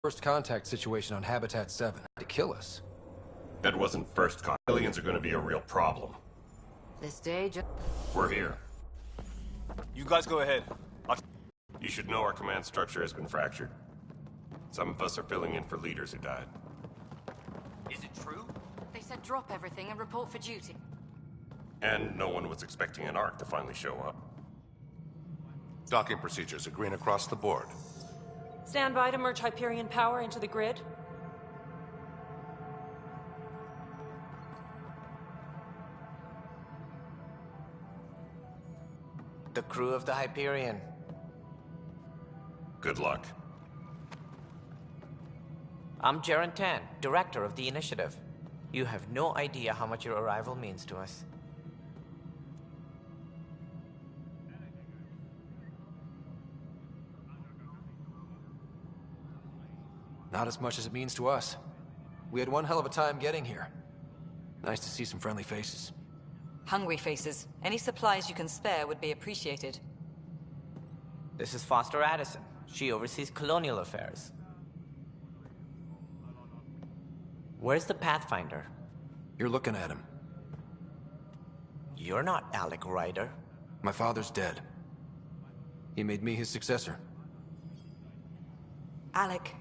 First contact situation on Habitat 7 to kill us. That wasn't first contact. Aliens are going to be a real problem. This day just... We're here. You guys go ahead. You should know our command structure has been fractured. Some of us are filling in for leaders who died. Is it true? They said drop everything and report for duty. And no one was expecting an Ark to finally show up. Docking procedures are green across the board. Stand by to merge Hyperion power into the grid. The crew of the Hyperion. Good luck. I'm Jaren Tan, director of the initiative. You have no idea how much your arrival means to us. Not as much as it means to us. We had one hell of a time getting here. Nice to see some friendly faces. Hungry faces. Any supplies you can spare would be appreciated. This is Foster Addison. She oversees colonial affairs. Where's the Pathfinder? You're looking at him. You're not Alec Ryder. My father's dead. He made me his successor. Alec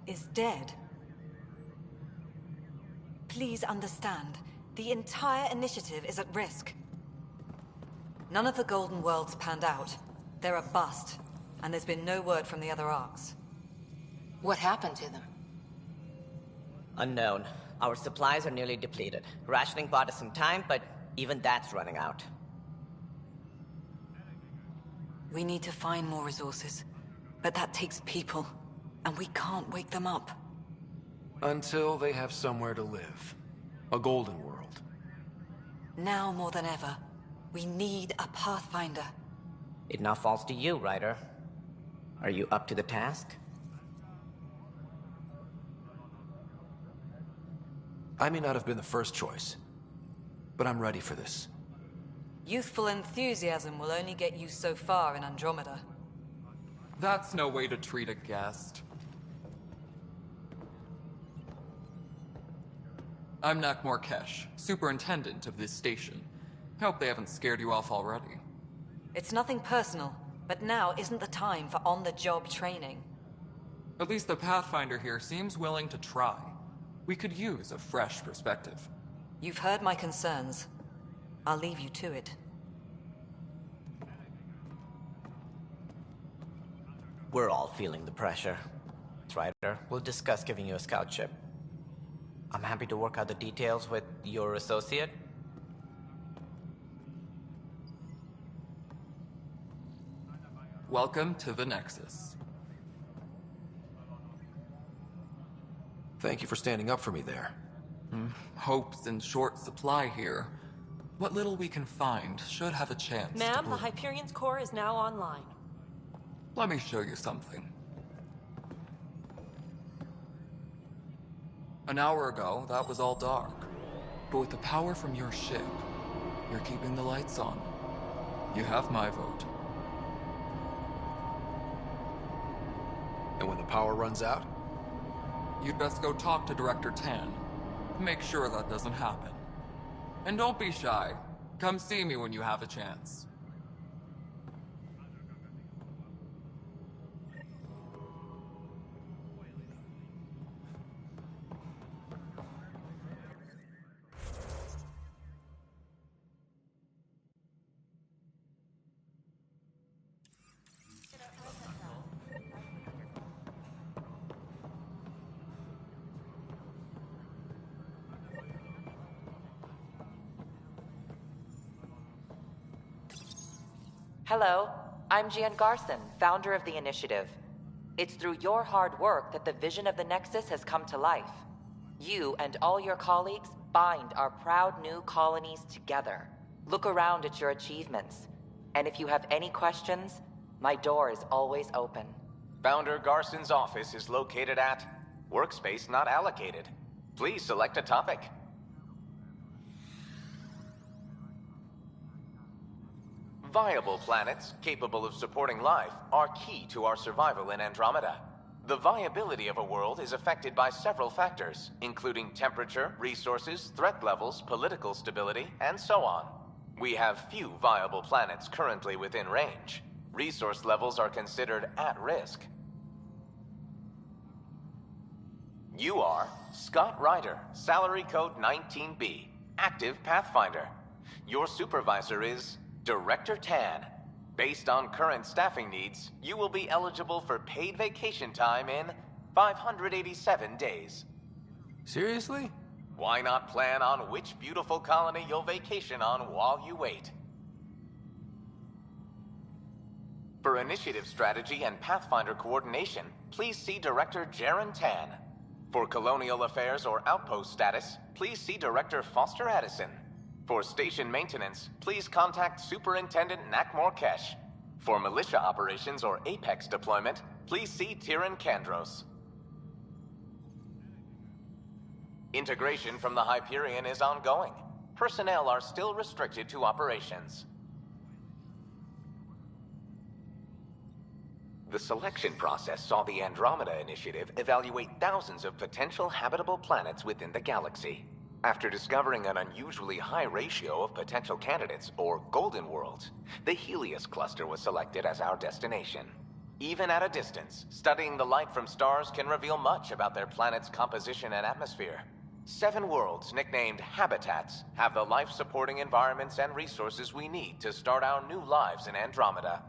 is dead. Please understand, the entire initiative is at risk. None of the Golden Worlds panned out. They're a bust, and there's been no word from the other arcs. What happened to them? Unknown. Our supplies are nearly depleted. Rationing bought us some time, but even that's running out. We need to find more resources, but that takes people, and we can't wake them up. Until they have somewhere to live. A golden world. Now more than ever, we need a Pathfinder. It now falls to you, Ryder. Are you up to the task? I may not have been the first choice, but I'm ready for this. Youthful enthusiasm will only get you so far in Andromeda. That's no way to treat a guest. I'm Nak Morkesh, superintendent of this station. Hope they haven't scared you off already. It's nothing personal, but now isn't the time for on-the-job training. At least the Pathfinder here seems willing to try. We could use a fresh perspective. You've heard my concerns. I'll leave you to it. We're all feeling the pressure. Ryder, we'll discuss giving you a scout ship. I'm happy to work out the details with your associate. Welcome to the Nexus. Thank you for standing up for me there. Hope's in short supply here. What little we can find should have a chance to Ma'am, the bloom. Hyperion's core is now online. Let me show you something. An hour ago, that was all dark. But with the power from your ship, you're keeping the lights on. You have my vote. And when the power runs out? You'd best go talk to Director Tan. Make sure that doesn't happen. And don't be shy. Come see me when you have a chance. Hello, I'm Gian Garson, founder of the initiative. It's through your hard work that the vision of the Nexus has come to life. You and all your colleagues bind our proud new colonies together. Look around at your achievements. And if you have any questions, my door is always open. Founder Garson's office is located at Workspace Not Allocated. Please select a topic. Viable planets capable of supporting life are key to our survival in Andromeda. The viability of a world is affected by several factors, including temperature, resources, threat levels, political stability, and so on. We have few viable planets currently within range. Resource levels are considered at risk. You are Scott Ryder, salary code 19B, active Pathfinder. Your supervisor is Director Tan. Based on current staffing needs, you will be eligible for paid vacation time in 587 days. Seriously? Why not plan on which beautiful colony you'll vacation on while you wait? For initiative strategy and Pathfinder coordination, please see Director Jaren Tan. For colonial affairs or outpost status, please see Director Foster Addison. For station maintenance, please contact Superintendent Nakmor Kesh. For militia operations or Apex deployment, please see Tyran Kandros. Integration from the Hyperion is ongoing. Personnel are still restricted to operations. The selection process saw the Andromeda Initiative evaluate thousands of potential habitable planets within the galaxy. After discovering an unusually high ratio of potential candidates, or golden worlds, the Helios cluster was selected as our destination. Even at a distance, studying the light from stars can reveal much about their planet's composition and atmosphere. 7 worlds, nicknamed habitats, have the life-supporting environments and resources we need to start our new lives in Andromeda.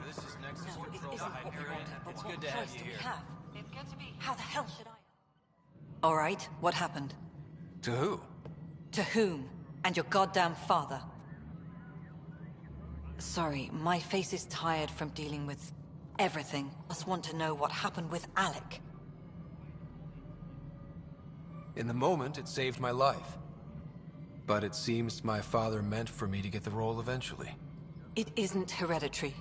This is Nexus No, it Control isn't what we Hyperion. wanted, but It's what good to have choice you do we here. have? It's good to be. How the hell should I? All right, what happened? To who? To whom? And your goddamn father. Sorry, my face is tired from dealing with everything. Just want to know what happened with Alec. In the moment, it saved my life. But it seems my father meant for me to get the role eventually. It isn't hereditary.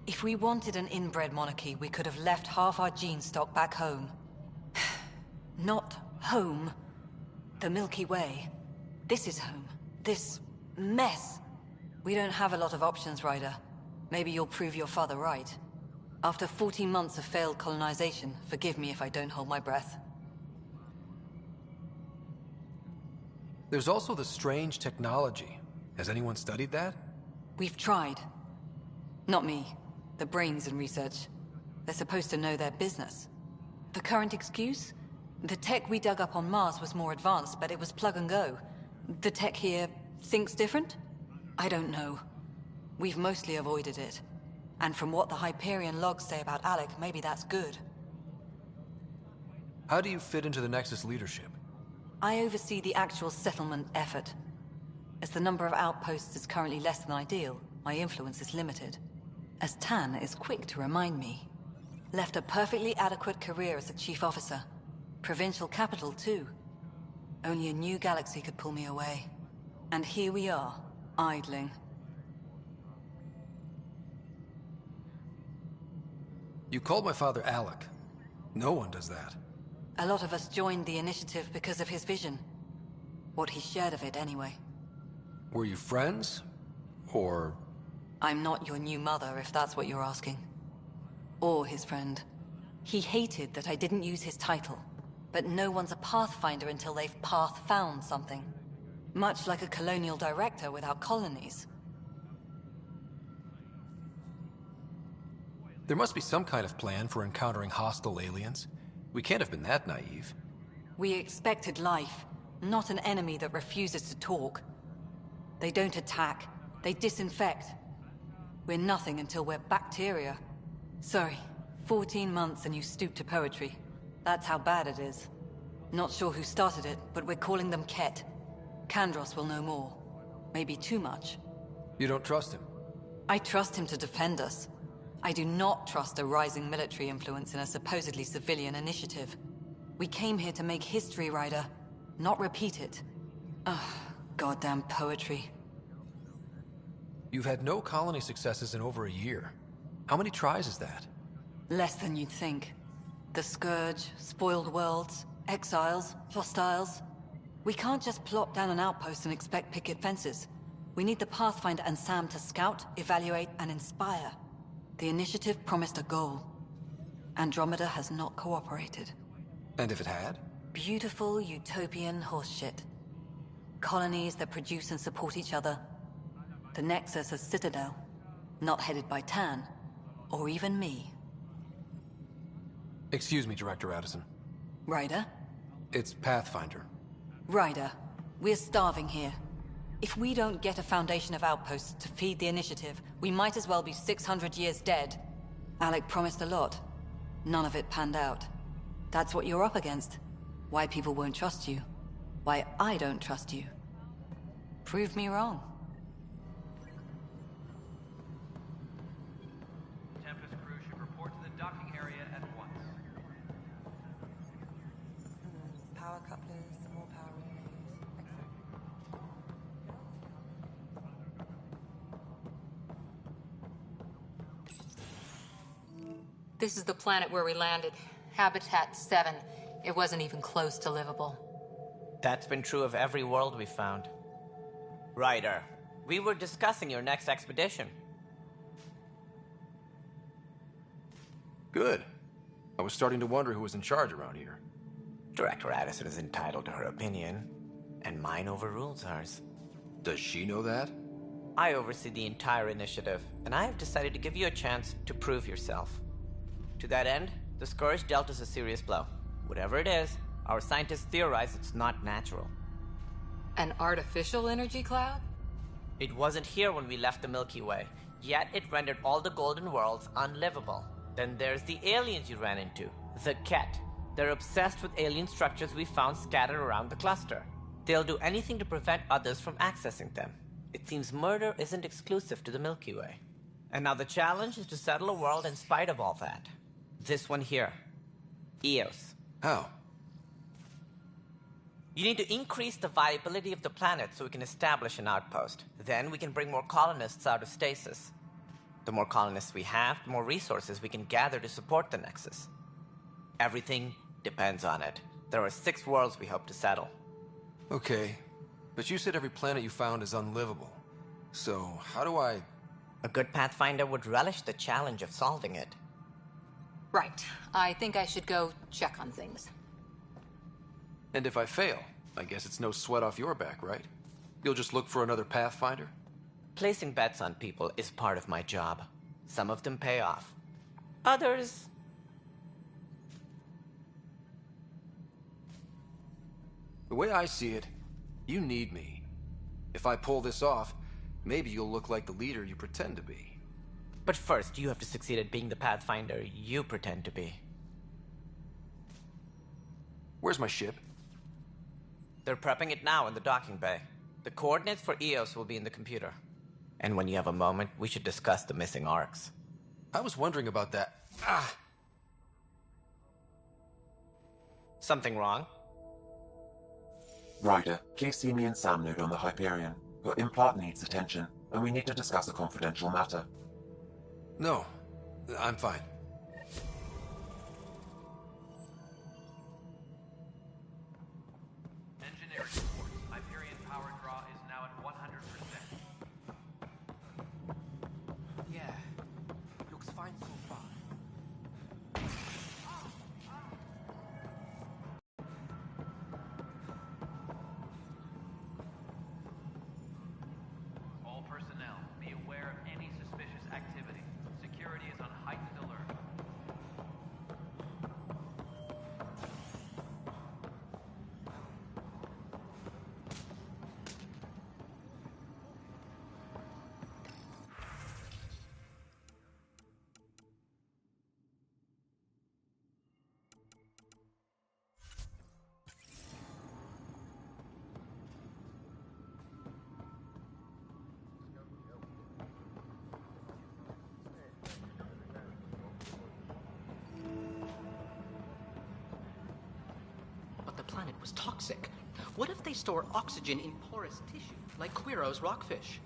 If we wanted an inbred monarchy, we could have left half our gene stock back home. Not home. The Milky Way. This is home. This mess. We don't have a lot of options, Ryder. Maybe you'll prove your father right. After 14 months of failed colonization, forgive me if I don't hold my breath. There's also the strange technology. Has anyone studied that? We've tried. Not me. The brains in research. They're supposed to know their business. The current excuse? The tech we dug up on Mars was more advanced, but it was plug and go. The tech here thinks different? I don't know. We've mostly avoided it. And from what the Hyperion logs say about Alec, maybe that's good. How do you fit into the Nexus leadership? I oversee the actual settlement effort. As the number of outposts is currently less than ideal, my influence is limited. As Tan is quick to remind me. Left a perfectly adequate career as a chief officer. Provincial capital, too. Only a new galaxy could pull me away. And here we are, idling. You called my father Alec. No one does that. A lot of us joined the initiative because of his vision. What he shared of it, anyway. Were you friends? Or... I'm not your new mother, if that's what you're asking. Or his friend. He hated that I didn't use his title. But no one's a Pathfinder until they've path-found something. Much like a colonial director without colonies. There must be some kind of plan for encountering hostile aliens. We can't have been that naive. We expected life, not an enemy that refuses to talk. They don't attack, they disinfect. We're nothing until we're bacteria. Sorry, 14 months and you stoop to poetry. That's how bad it is. Not sure who started it, but we're calling them Ket. Kandros will know more. Maybe too much. You don't trust him? I trust him to defend us. I do not trust a rising military influence in a supposedly civilian initiative. We came here to make history, Ryder, not repeat it. Ugh, goddamn poetry. You've had no colony successes in over a year. How many tries is that? Less than you'd think. The Scourge, spoiled worlds, exiles, hostiles. We can't just plop down an outpost and expect picket fences. We need the Pathfinder and Sam to scout, evaluate, and inspire. The initiative promised a goal. Andromeda has not cooperated. And if it had? Beautiful utopian horseshit. Colonies that produce and support each other. The Nexus a citadel, not headed by Tan, or even me. Excuse me, Director Addison. Ryder? It's Pathfinder. Ryder, we're starving here. If we don't get a foundation of outposts to feed the initiative, we might as well be 600 years dead. Alec promised a lot. None of it panned out. That's what you're up against. Why people won't trust you. Why I don't trust you. Prove me wrong. Tempest crew should report to the docking area at once. Power couplers, more power relays. This is the planet where we landed. Habitat 7. It wasn't even close to livable. That's been true of every world we've found. Ryder, we were discussing your next expedition. Good. I was starting to wonder who was in charge around here. Director Addison is entitled to her opinion, and mine overrules hers. Does she know that? I oversee the entire initiative, and I have decided to give you a chance to prove yourself. To that end, the Scourge dealt us a serious blow. Whatever it is, our scientists theorize it's not natural. An artificial energy cloud? It wasn't here when we left the Milky Way, yet it rendered all the golden worlds unlivable. Then there's the aliens you ran into, the Ket. They're obsessed with alien structures we found scattered around the cluster. They'll do anything to prevent others from accessing them. It seems murder isn't exclusive to the Milky Way. And now the challenge is to settle a world in spite of all that. This one here. Eos. How? You need to increase the viability of the planet so we can establish an outpost. Then we can bring more colonists out of stasis. The more colonists we have, the more resources we can gather to support the Nexus. Everything depends on it. There are 6 worlds we hope to settle. Okay, but you said every planet you found is unlivable. So, how do I... A good Pathfinder would relish the challenge of solving it. Right. I think I should go check on things. And if I fail, I guess it's no sweat off your back, right? You'll just look for another Pathfinder? Placing bets on people is part of my job. Some of them pay off. Others... The way I see it, you need me. If I pull this off, maybe you'll look like the leader you pretend to be. But first, you have to succeed at being the Pathfinder you pretend to be. Where's my ship? They're prepping it now in the docking bay. The coordinates for Eos will be in the computer. And when you have a moment, we should discuss the missing arcs. I was wondering about that. Ah! Something wrong? Ryder, please see me and Sam node on the Hyperion. Your implant needs attention, and we need to discuss a confidential matter. No, I'm fine. Engineering reports. Hyperion power draw is now at 100%. Yeah, looks fine so far. All personnel, be aware of any suspicious activity. Security is on heightened alert. But the planet was toxic. What if they store oxygen in porous tissue, like Quiro's rockfish?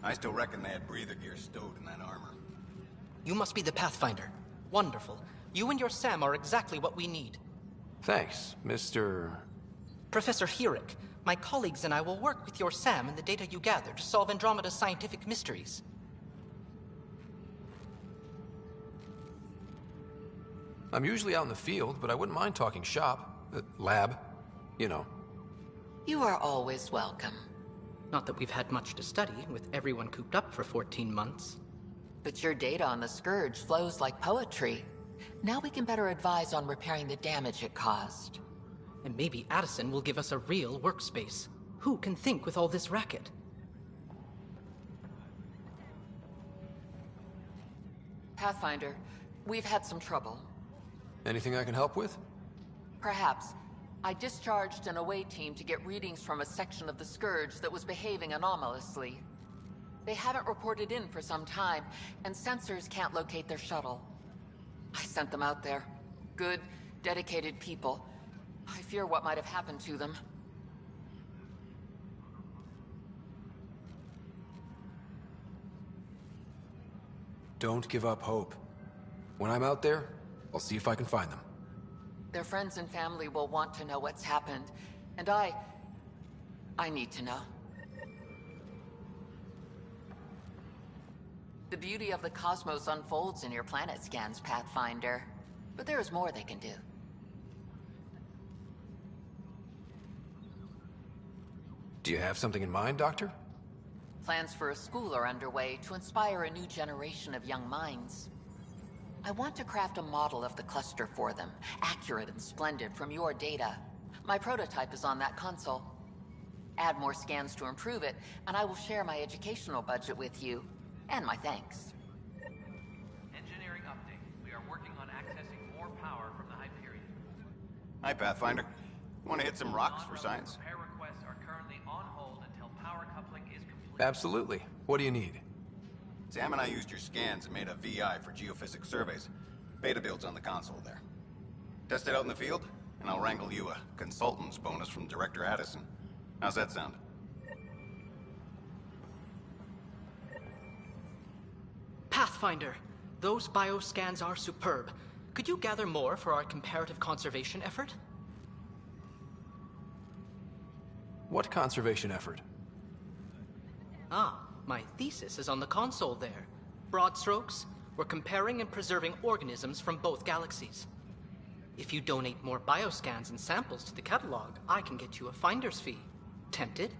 I still reckon they had breather gear stowed in that armor. You must be the Pathfinder. Wonderful. You and your Sam are exactly what we need. Thanks, Mr... Professor Herrick, my colleagues and I will work with your Sam and the data you gather to solve Andromeda's scientific mysteries. I'm usually out in the field, but I wouldn't mind talking shop. Lab. You know. You are always welcome. Not that we've had much to study, with everyone cooped up for 14 months. But your data on the Scourge flows like poetry. Now we can better advise on repairing the damage it caused. And maybe Addison will give us a real workspace. Who can think with all this racket? Pathfinder, we've had some trouble. Anything I can help with? Perhaps. I discharged an away team to get readings from a section of the Scourge that was behaving anomalously. They haven't reported in for some time, and sensors can't locate their shuttle. I sent them out there. Good, dedicated people. I fear what might have happened to them. Don't give up hope. When I'm out there, I'll see if I can find them. Their friends and family will want to know what's happened, and I need to know. The beauty of the cosmos unfolds in your planet scans, Pathfinder. But there is more they can do. Do you have something in mind, Doctor? Plans for a school are underway to inspire a new generation of young minds. I want to craft a model of the cluster for them, accurate and splendid from your data. My prototype is on that console. Add more scans to improve it, and I will share my educational budget with you. And my thanks. Engineering update. We are working on accessing more power from the Hyperion. Hi, Pathfinder. Want to hit some rocks for science? Repair requests are currently on hold until power coupling is complete. Absolutely. What do you need? Sam and I used your scans and made a VI for geophysics surveys. Beta builds on the console there. Test it out in the field, and I'll wrangle you a consultant's bonus from Director Addison. How's that sound? Pathfinder, those bioscans are superb. Could you gather more for our comparative conservation effort? What conservation effort? Ah, my thesis is on the console there. Broad strokes, we're comparing and preserving organisms from both galaxies. If you donate more bioscans and samples to the catalog, I can get you a finder's fee. Tempted?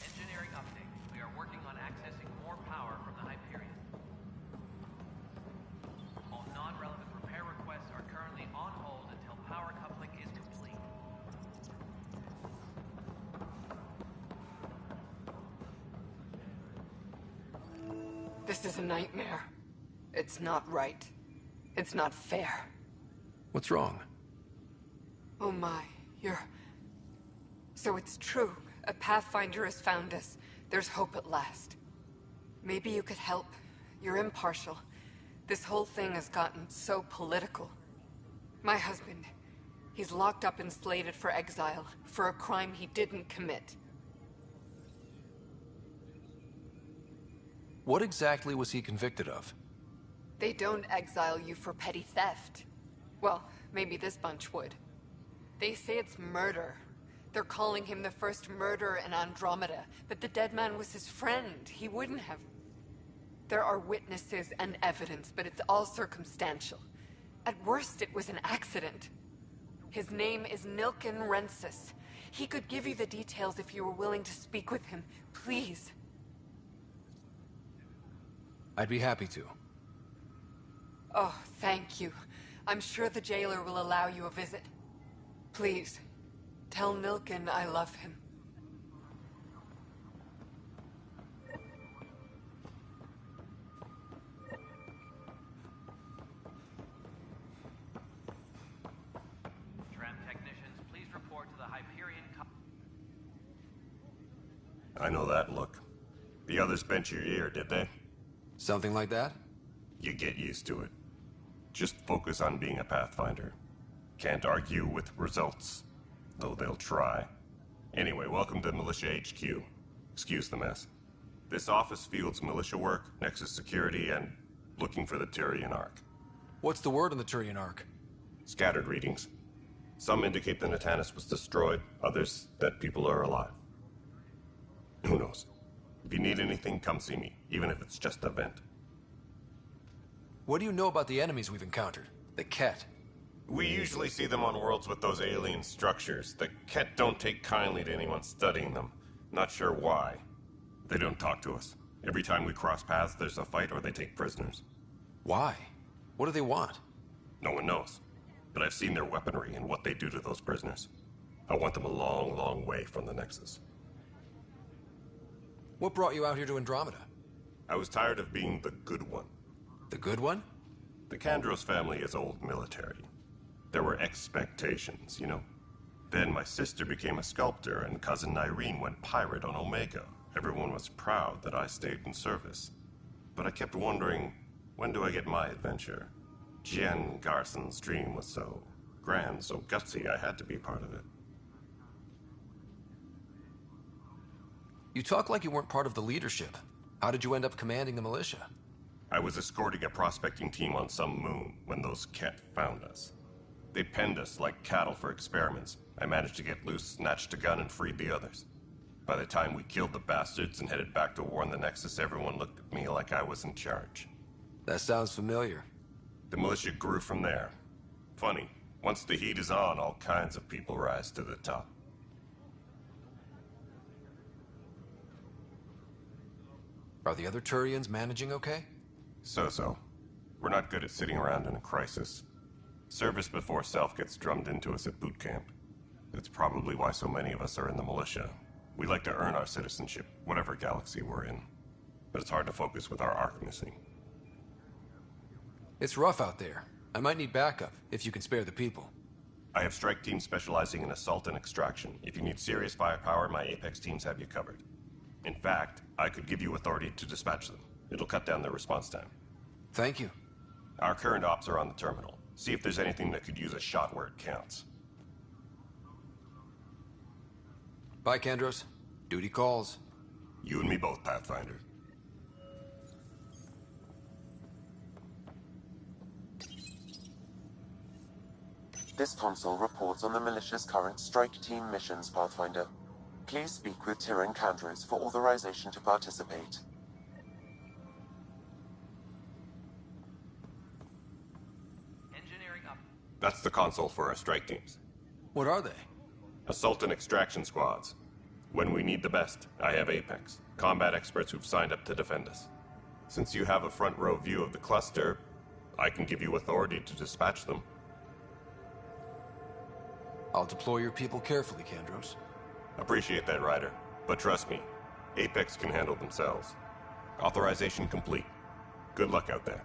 Engineering update. We are working on accessing more power from the Hyperion. All non-relevant repair requests are currently on hold until power coupling is complete. This is a nightmare. It's not right. It's not fair. What's wrong? Oh my, So it's true. A Pathfinder has found us. There's hope at last. Maybe you could help. You're impartial. This whole thing has gotten so political. My husband, he's locked up and slated for exile for a crime he didn't commit. What exactly was he convicted of? They don't exile you for petty theft. Well, maybe this bunch would. They say it's murder. They're calling him the first murderer in Andromeda, but the dead man was his friend. He wouldn't have. There are witnesses and evidence, but it's all circumstantial. At worst, it was an accident. His name is Nilken Rensis. He could give you the details if you were willing to speak with him. Please. I'd be happy to. Oh, thank you. I'm sure the jailer will allow you a visit. Please, tell Nilken I love him. Tram technicians, please report to the Hyperion. I know that look. The others bent your ear, did they? Something like that? You get used to it. Just focus on being a Pathfinder. Can't argue with results, though they'll try. Anyway, welcome to Militia HQ. Excuse the mess. This office fields militia work, Nexus security, and looking for the Tyrian Ark. What's the word on the Tyrian Ark? Scattered readings. Some indicate the Natanus was destroyed, others that people are alive. Who knows? If you need anything, come see me, even if it's just a vent. What do you know about the enemies we've encountered? The Ket? We usually see them on worlds with those alien structures. The Ket don't take kindly to anyone studying them. Not sure why. They don't talk to us. Every time we cross paths, there's a fight or they take prisoners. Why? What do they want? No one knows. But I've seen their weaponry and what they do to those prisoners. I want them a long, long way from the Nexus. What brought you out here to Andromeda? I was tired of being the good one. The good one? The Kandros family is old military. There were expectations, you know? Then my sister became a sculptor and cousin Irene went pirate on Omega. Everyone was proud that I stayed in service. But I kept wondering, when do I get my adventure? Jen Garson's dream was so grand, so gutsy, I had to be part of it. You talk like you weren't part of the leadership. How did you end up commanding the militia? I was escorting a prospecting team on some moon when those Ket found us. They penned us like cattle for experiments. I managed to get loose, snatched a gun, and freed the others. By the time we killed the bastards and headed back to warn the Nexus, everyone looked at me like I was in charge. That sounds familiar. The militia grew from there. Funny, once the heat is on, all kinds of people rise to the top. Are the other Turians managing okay? So-so. We're not good at sitting around in a crisis. Service before self gets drummed into us at boot camp. That's probably why so many of us are in the militia. We like to earn our citizenship, whatever galaxy we're in. But it's hard to focus with our arc missing. It's rough out there. I might need backup, if you can spare the people. I have strike teams specializing in assault and extraction. If you need serious firepower, my Apex teams have you covered. In fact, I could give you authority to dispatch them. It'll cut down their response time. Thank you. Our current ops are on the terminal. See if there's anything that could use a shot where it counts. Bye, Kandros. Duty calls. You and me both, Pathfinder. This console reports on the militia's current strike team missions, Pathfinder. Please speak with Tyrion Kandros for authorization to participate. Engineering up. That's the console for our strike teams. What are they? Assault and extraction squads. When we need the best, I have Apex, combat experts who've signed up to defend us. Since you have a front row view of the cluster, I can give you authority to dispatch them. I'll deploy your people carefully, Kandros. Appreciate that, Ryder. But trust me, Apex can handle themselves. Authorization complete. Good luck out there.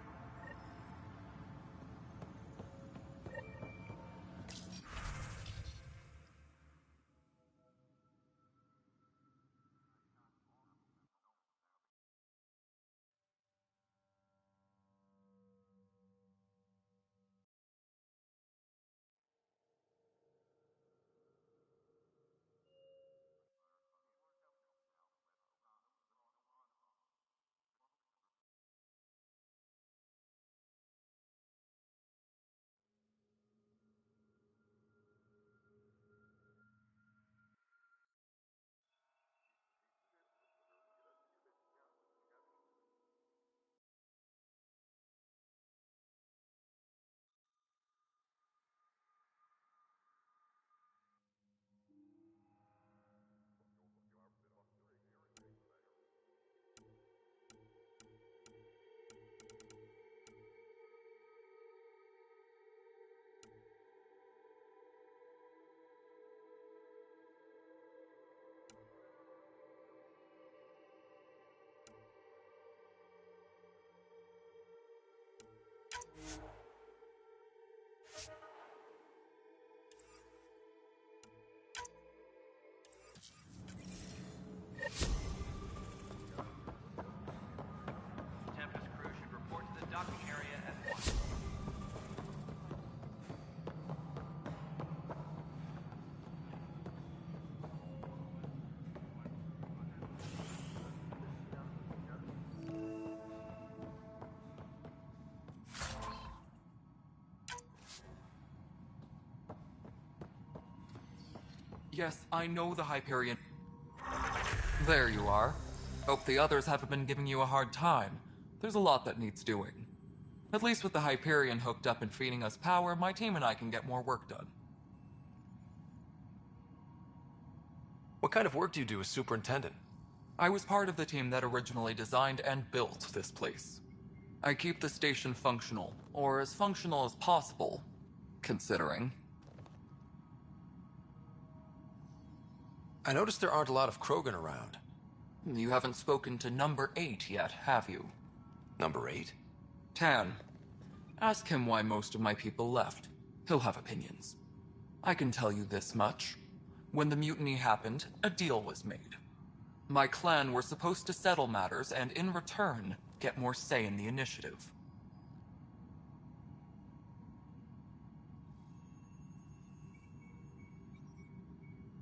Yes, I know the Hyperion. There you are. Hope the others haven't been giving you a hard time. There's a lot that needs doing. At least with the Hyperion hooked up and feeding us power, my team and I can get more work done. What kind of work do you do as superintendent? I was part of the team that originally designed and built this place. I keep the station functional, or as functional as possible, considering. I noticed there aren't a lot of Krogan around. You haven't spoken to number 8 yet, have you? Number 8? Tan. Ask him why most of my people left. He'll have opinions. I can tell you this much. When the mutiny happened, a deal was made. My clan were supposed to settle matters and, in return, get more say in the initiative.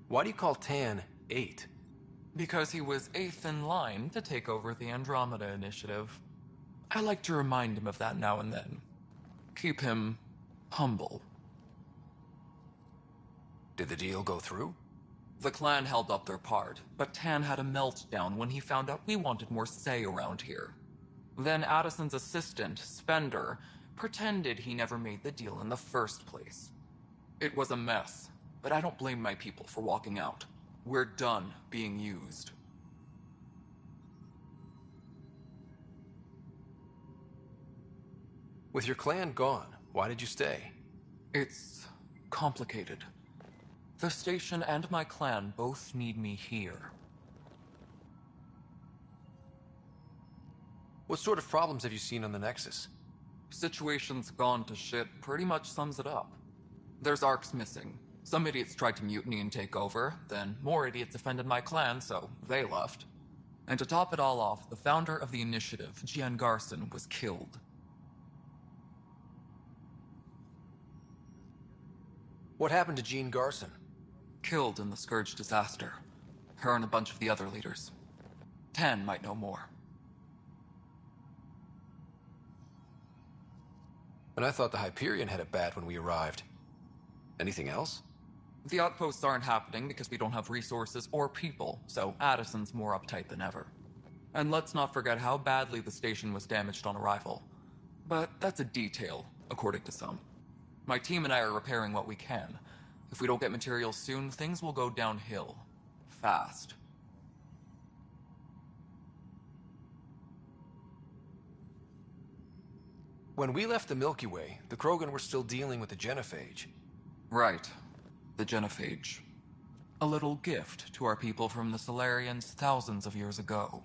Why do you call Tan 8? Because he was 8th in line to take over the Andromeda initiative. I like to remind him of that now and then. Keep him humble. Did the deal go through? The clan held up their part, but Tan had a meltdown when he found out we wanted more say around here. Then Addison's assistant, Spender, pretended he never made the deal in the first place. It was a mess, but I don't blame my people for walking out. We're done being used. With your clan gone, why did you stay? It's complicated. The station and my clan both need me here. What sort of problems have you seen on the Nexus? Situation's gone to shit pretty much sums it up. There's arcs missing. Some idiots tried to mutiny and take over, then more idiots offended my clan, so they left. And to top it all off, the founder of the initiative, Gian Garson, was killed. What happened to Jean Garson? Killed in the Scourge disaster. Her and a bunch of the other leaders. Tan might know more. And I thought the Hyperion had it bad when we arrived. Anything else? The outposts aren't happening because we don't have resources or people, so Addison's more uptight than ever. And let's not forget how badly the station was damaged on arrival. But that's a detail, according to some. My team and I are repairing what we can. If we don't get materials soon, things will go downhill. Fast. When we left the Milky Way, the Krogan were still dealing with the genophage. Right. The genophage. A little gift to our people from the Solarians thousands of years ago.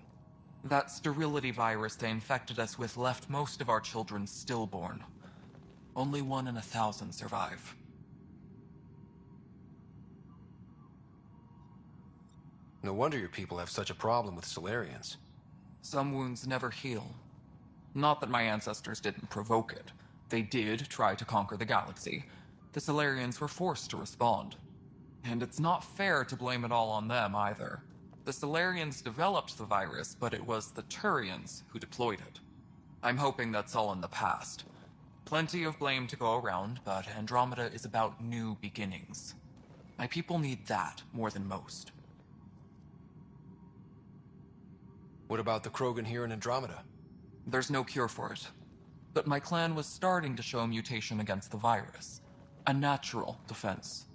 That sterility virus they infected us with left most of our children stillborn. Only 1 in 1,000 survive. No wonder your people have such a problem with Solarians. Some wounds never heal. Not that my ancestors didn't provoke it. They did try to conquer the galaxy. The Solarians were forced to respond. And it's not fair to blame it all on them either. The Solarians developed the virus, but it was the Turians who deployed it. I'm hoping that's all in the past. Plenty of blame to go around, but Andromeda is about new beginnings. My people need that more than most. What about the Krogan here in Andromeda? There's no cure for it. But my clan was starting to show mutation against the virus. A natural defense.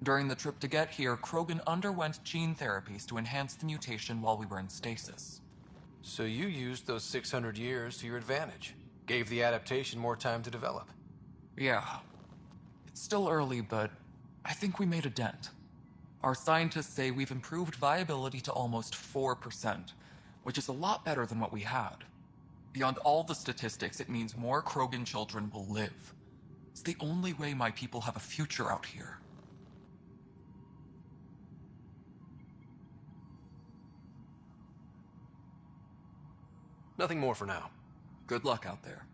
During the trip to get here, Krogan underwent gene therapies to enhance the mutation while we were in stasis. So you used those 600 years to your advantage. Gave the adaptation more time to develop. Yeah. It's still early, but I think we made a dent. Our scientists say we've improved viability to almost 4%, which is a lot better than what we had. Beyond all the statistics, it means more Krogan children will live. It's the only way my people have a future out here. Nothing more for now. Good luck out there.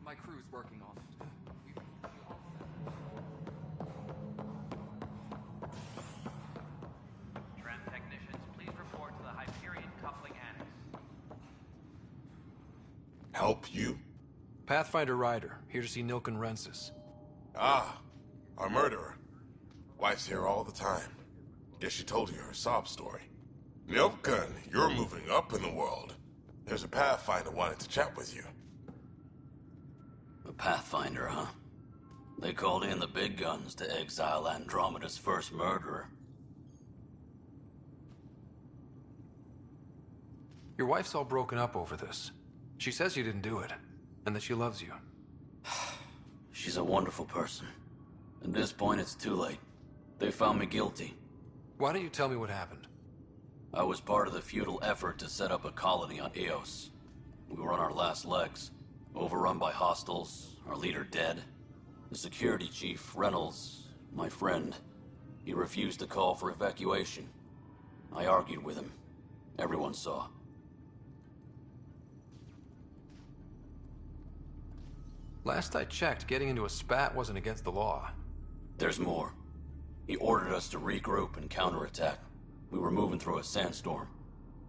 My crew's working on it. Tram technicians, please report to the Hyperion coupling annex. Help you? Pathfinder Ryder, here to see Nilken Rensis. Ah, our murderer. Wife's here all the time. Guess she told you her sob story. Nilken, you're moving up in the world. There's a Pathfinder wanted to chat with you. A Pathfinder, huh? They called in the big guns to exile Andromeda's first murderer. Your wife's all broken up over this. She says you didn't do it, and that she loves you. She's a wonderful person. At this point, it's too late. They found me guilty. Why don't you tell me what happened? I was part of the futile effort to set up a colony on Eos. We were on our last legs, overrun by hostiles, our leader dead. The security chief, Reynolds, my friend, he refused to call for evacuation. I argued with him. Everyone saw. Last I checked, getting into a spat wasn't against the law. There's more. He ordered us to regroup and counterattack. We were moving through a sandstorm.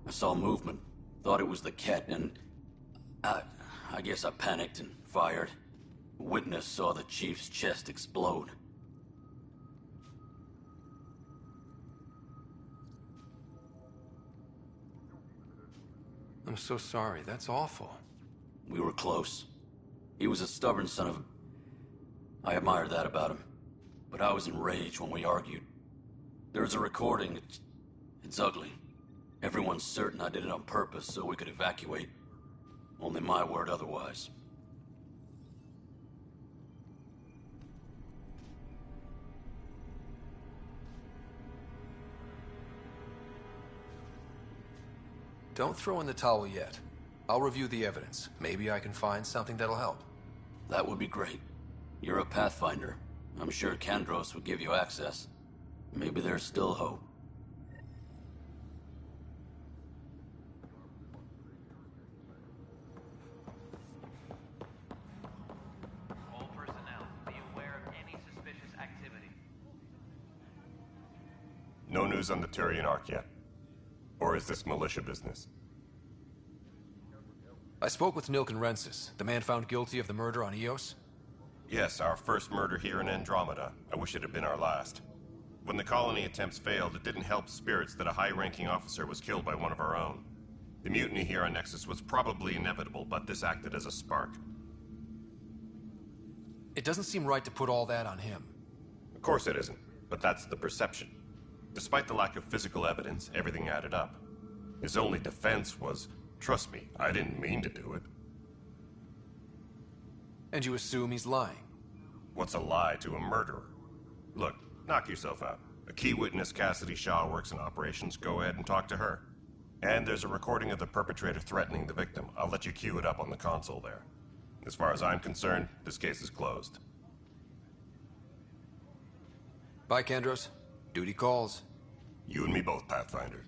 I saw movement, thought it was the Ket, and I guess I panicked and fired. A witness saw the chief's chest explode. I'm so sorry, that's awful. We were close. He was a stubborn son of a... I admired that about him. But I was enraged when we argued. There's a recording. It's ugly. Everyone's certain I did it on purpose so we could evacuate. Only my word otherwise. Don't throw in the towel yet. I'll review the evidence. Maybe I can find something that'll help. That would be great. You're a Pathfinder. I'm sure Kandros would give you access. Maybe there's still hope. All personnel, be aware of any suspicious activity. No news on the Turian Ark yet? Or is this militia business? I spoke with Nilken Rensis, the man found guilty of the murder on Eos. Yes, our first murder here in Andromeda. I wish it had been our last. When the colony attempts failed, it didn't help spirits that a high-ranking officer was killed by one of our own. The mutiny here on Nexus was probably inevitable, but this acted as a spark. It doesn't seem right to put all that on him. Of course it isn't, but that's the perception. Despite the lack of physical evidence, everything added up. His only defense was, trust me, I didn't mean to do it. And you assume he's lying? What's a lie to a murderer? Look, knock yourself out. A key witness, Cassidy Shaw, works in operations. Go ahead and talk to her. And there's a recording of the perpetrator threatening the victim. I'll let you cue it up on the console there. As far as I'm concerned, this case is closed. Bye, Kandros. Duty calls. You and me both, Pathfinder.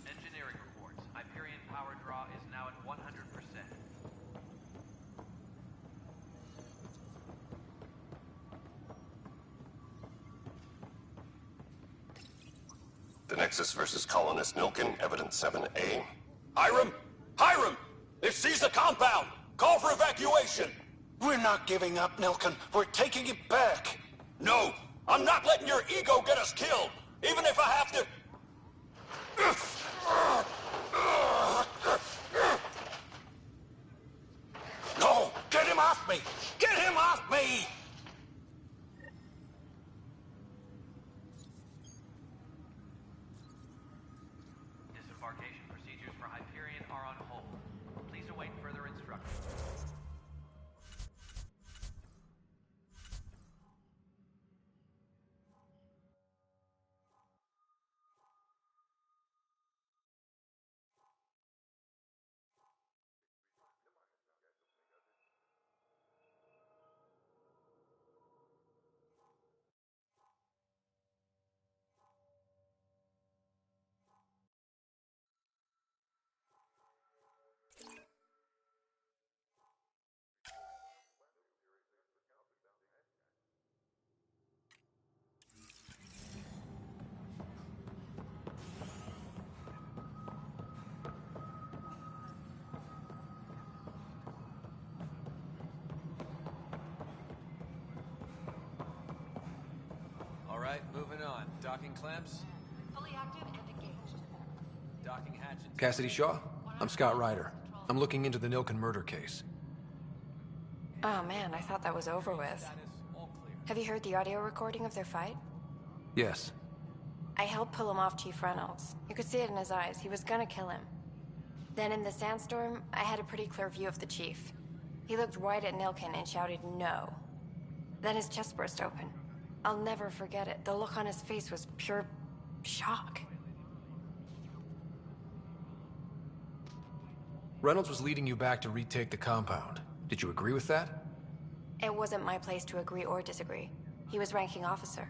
Engineering reports. Hyperion power draw is now at 100%. The Nexus versus Colonist Nilken, Evidence 7A. Hiram! Hiram! They've seized the compound! Call for evacuation! We're not giving up, Nilken. We're taking it back. No! I'm not letting your ego get us killed! Even if I have to... Disembarkation procedures for Hyperion are on hold. Please await further instructions. All right, moving on. Docking clamps, Fully active and engaged. docking hatch. Cassidy Shaw? I'm Scott Ryder. I'm looking into the Nilken murder case. Oh man, I thought that was over with. Have you heard the audio recording of their fight? Yes. I helped pull him off Chief Reynolds. You could see it in his eyes. He was gonna kill him. Then in the sandstorm, I had a pretty clear view of the Chief. He looked right at Nilken and shouted no. Then his chest burst open. I'll never forget it. The look on his face was pure shock. Reynolds was leading you back to retake the compound. Did you agree with that? It wasn't my place to agree or disagree. He was ranking officer.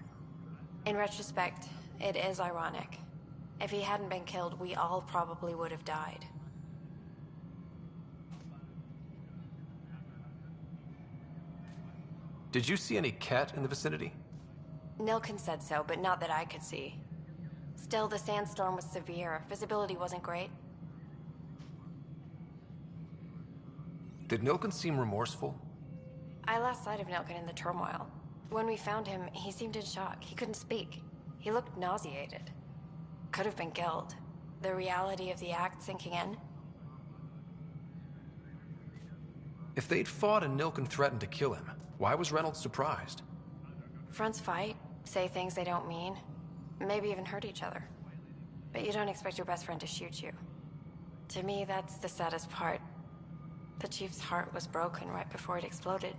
In retrospect, it is ironic. If he hadn't been killed, we all probably would have died. Did you see any cat in the vicinity? Nilken said so, but not that I could see. Still, the sandstorm was severe. Visibility wasn't great. Did Nilken seem remorseful? I lost sight of Nilken in the turmoil. When we found him, he seemed in shock. He couldn't speak. He looked nauseated. Could have been guilt. The reality of the act sinking in. If they'd fought and Nilken threatened to kill him, why was Reynolds surprised? Fronts fight, say things they don't mean, maybe even hurt each other. But you don't expect your best friend to shoot you. To me, that's the saddest part. The Chief's heart was broken right before it exploded.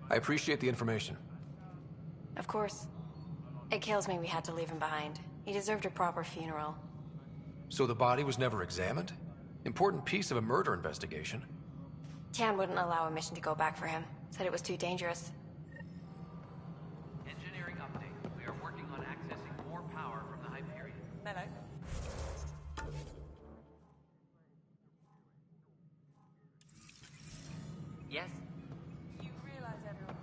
I appreciate the information. Of course. It kills me we had to leave him behind. He deserved a proper funeral. So the body was never examined? Important piece of a murder investigation. Tian wouldn't allow a mission to go back for him. Said it was too dangerous. Engineering update. We are working on accessing more power from the Hyperion. Hello. Yes? You realize everyone...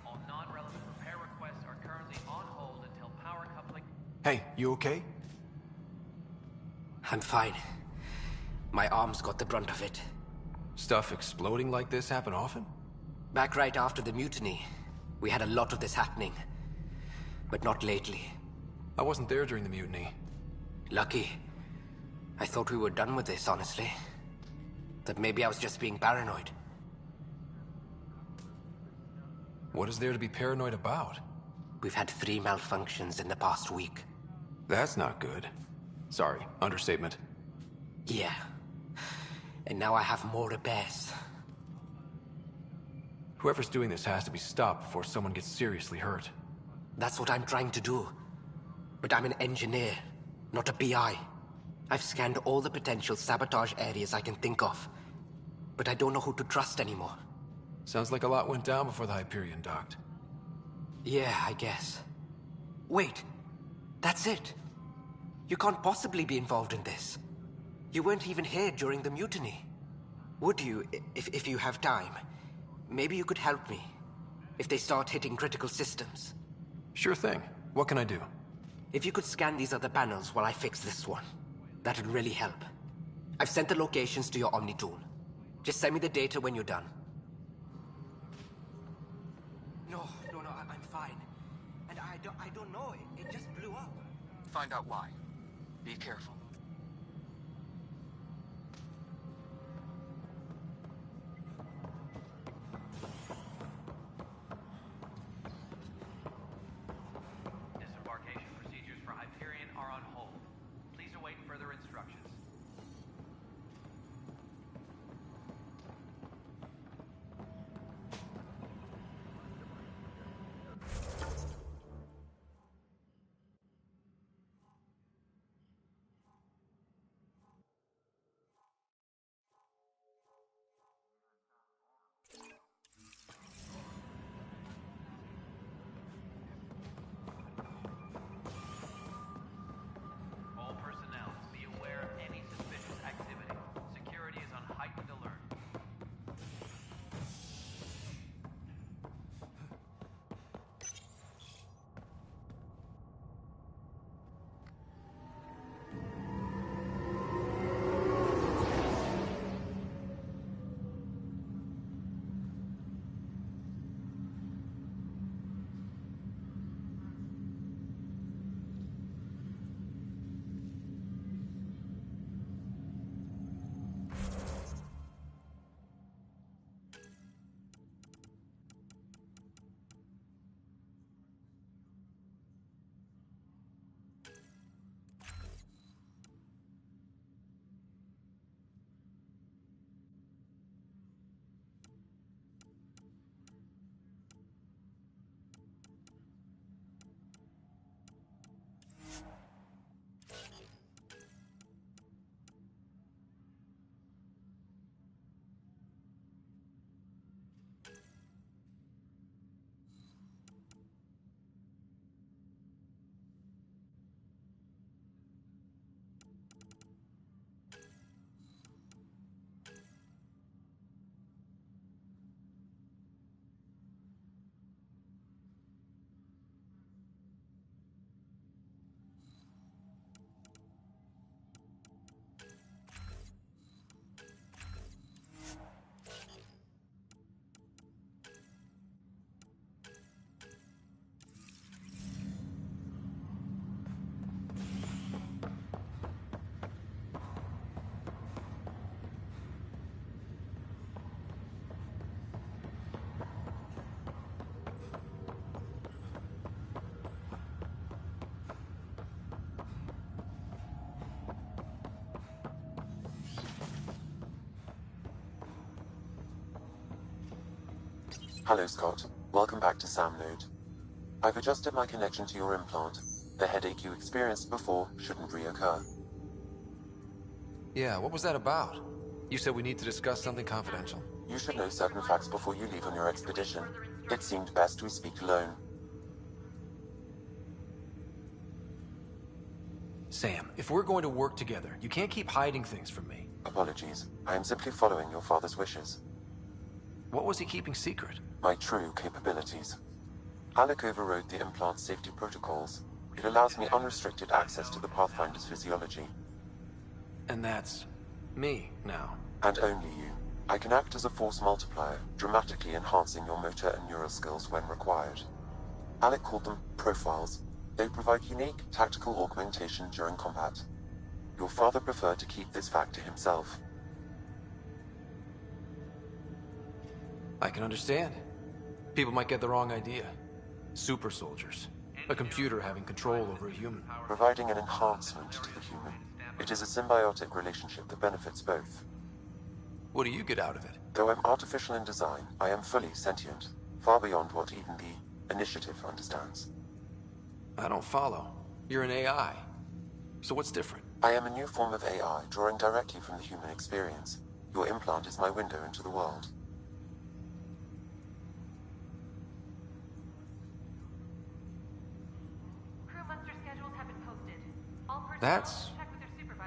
All non-relevant repair requests are currently on hold until power coupling... Hey, you okay? I'm fine. My arms got the brunt of it. Stuff exploding like this happen often? Back right after the mutiny, we had a lot of this happening. But not lately. I wasn't there during the mutiny. Lucky. I thought we were done with this, honestly. That maybe I was just being paranoid. What is there to be paranoid about? We've had 3 malfunctions in the past week. That's not good. Sorry, understatement. Yeah. And now I have more repairs. Whoever's doing this has to be stopped before someone gets seriously hurt. That's what I'm trying to do. But I'm an engineer, not a PI. I've scanned all the potential sabotage areas I can think of. But I don't know who to trust anymore. Sounds like a lot went down before the Hyperion docked. Yeah, I guess. Wait. That's it. You can't possibly be involved in this. You weren't even here during the mutiny. Would you, if you have time? Maybe you could help me. If they start hitting critical systems. Sure thing. What can I do? If you could scan these other panels while I fix this one, that'd really help. I've sent the locations to your Omni tool. Just send me the data when you're done. No, I'm fine. And I don't know, it just blew up. Find out why. Be careful. Disembarkation Hello, Scott. Welcome back to Sam Node. I've adjusted my connection to your implant. The headache you experienced before shouldn't reoccur. Yeah, what was that about? You said we need to discuss something confidential. You should know certain facts before you leave on your expedition. It seemed best we speak alone. Sam, if we're going to work together, you can't keep hiding things from me. Apologies. I am simply following your father's wishes. What was he keeping secret? My true capabilities. Alec overrode the implant's safety protocols. It allows me unrestricted access to the Pathfinder's physiology. And that's me now. And only you. I can act as a force multiplier, dramatically enhancing your motor and neural skills when required. Alec called them profiles. They provide unique tactical augmentation during combat. Your father preferred to keep this fact to himself. I can understand. People might get the wrong idea. Super soldiers. A computer having control over a human. Providing an enhancement to the human. It is a symbiotic relationship that benefits both. What do you get out of it? Though I'm artificial in design, I am fully sentient, far beyond what even the Initiative understands. I don't follow. You're an AI. So what's different? I am a new form of AI, drawing directly from the human experience. Your implant is my window into the world. That's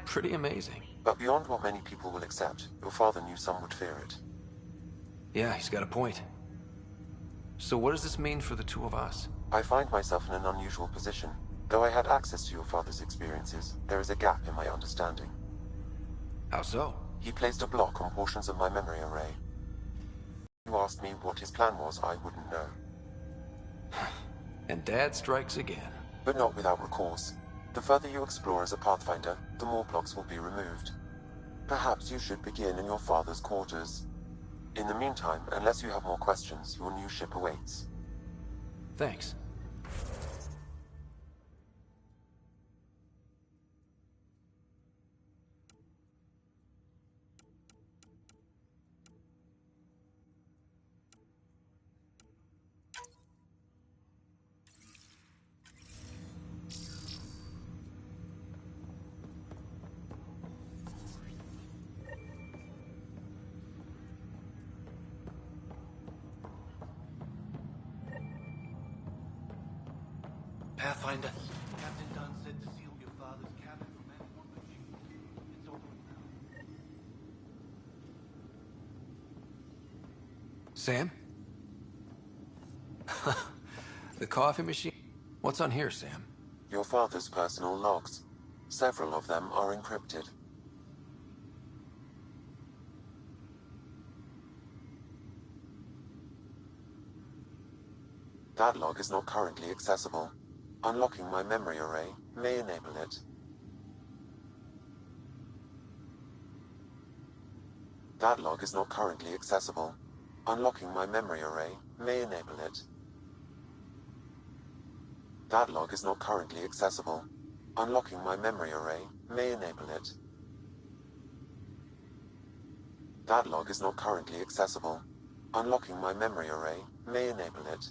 pretty amazing. But beyond what many people will accept, your father knew some would fear it. Yeah, he's got a point. So what does this mean for the two of us? I find myself in an unusual position. Though I had access to your father's experiences, there is a gap in my understanding. How so? He placed a block on portions of my memory array. If you asked me what his plan was, I wouldn't know. And Dad strikes again. But not without recourse. The further you explore as a Pathfinder, the more blocks will be removed. Perhaps you should begin in your father's quarters. In the meantime, unless you have more questions, your new ship awaits. Thanks. Pathfinder. Captain Dunn said to seal your father's cabin from anyone but you. It's open now. Sam? The coffee machine? What's on here, Sam? Your father's personal logs. Several of them are encrypted. That log is not currently accessible. Unlocking my memory array may enable it. That log is not currently accessible. Unlocking my memory array may enable it. That log is not currently accessible. Unlocking my memory array may enable it. That log is not currently accessible. Unlocking my memory array may enable it.